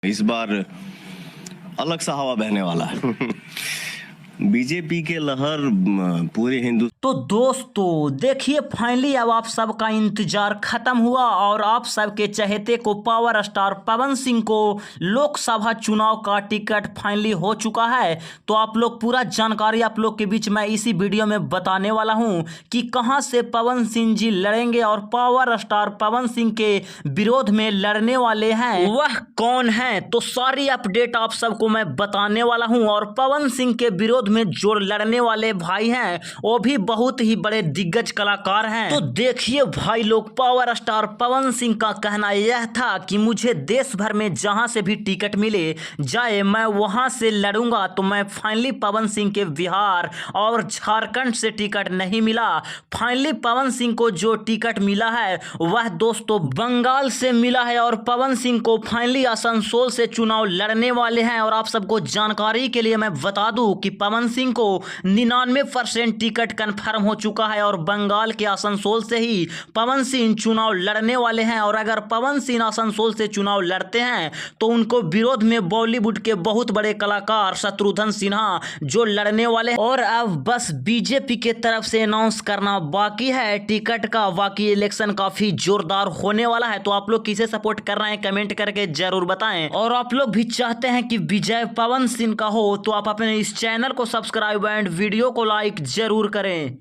इस बार अलग सा हवा बहने वाला है। बीजेपी के लहर पूरे हिंदुस्तान। तो दोस्तों देखिए, फाइनली अब आप सबका इंतजार खत्म हुआ और आप सबके चहेते को पावर स्टार पवन सिंह को लोकसभा चुनाव का टिकट फाइनली हो चुका है। तो आप लोग पूरा जानकारी आप लोग के बीच में इसी वीडियो में बताने वाला हूं कि कहां से पवन सिंह जी लड़ेंगे और पावर स्टार पवन सिंह के विरोध में लड़ने वाले हैं वह कौन है। तो सारी अपडेट आप सबको मैं बताने वाला हूं। और पवन सिंह के विरोध में जो लड़ने वाले भाई हैं वो भी बहुत ही बड़े दिग्गज कलाकार हैं। तो देखिए भाई लोग, पावर स्टार पवन सिंह का कहना यह था कि मुझे देश भर में जहां से भी टिकट मिले जाए मैं वहां से लड़ूंगा। तो मैं फाइनली पवन सिंह के बिहार और झारखंड से टिकट नहीं मिला। फाइनली पवन सिंह को जो टिकट मिला है वह दोस्तों बंगाल से मिला है और पवन सिंह को फाइनली आसनसोल से चुनाव लड़ने वाले हैं। और आप सबको जानकारी के लिए मैं बता दूं कि पवन सिंह को 99% टिकट कंफर्म हो चुका है और बंगाल के आसनसोल से ही पवन सिंह चुनाव लड़ने वाले हैं। और अगर पवन सिंह आसनसोल से चुनाव लड़ते हैं तो उनको विरोध में बॉलीवुड के बहुत बड़े कलाकार शत्रुघ्न सिन्हा जो लड़ने वाले हैं। और अब बस बीजेपी के तरफ से अनाउंस करना बाकी है टिकट का। बाकी इलेक्शन काफी जोरदार होने वाला है। तो आप लोग किसे सपोर्ट कर रहे हैं कमेंट करके जरूर बताएं। और आप लोग भी चाहते हैं कि विजय पवन सिंह का हो तो आप अपने इस चैनल को सब्सक्राइब एंड वीडियो को लाइक जरूर करें।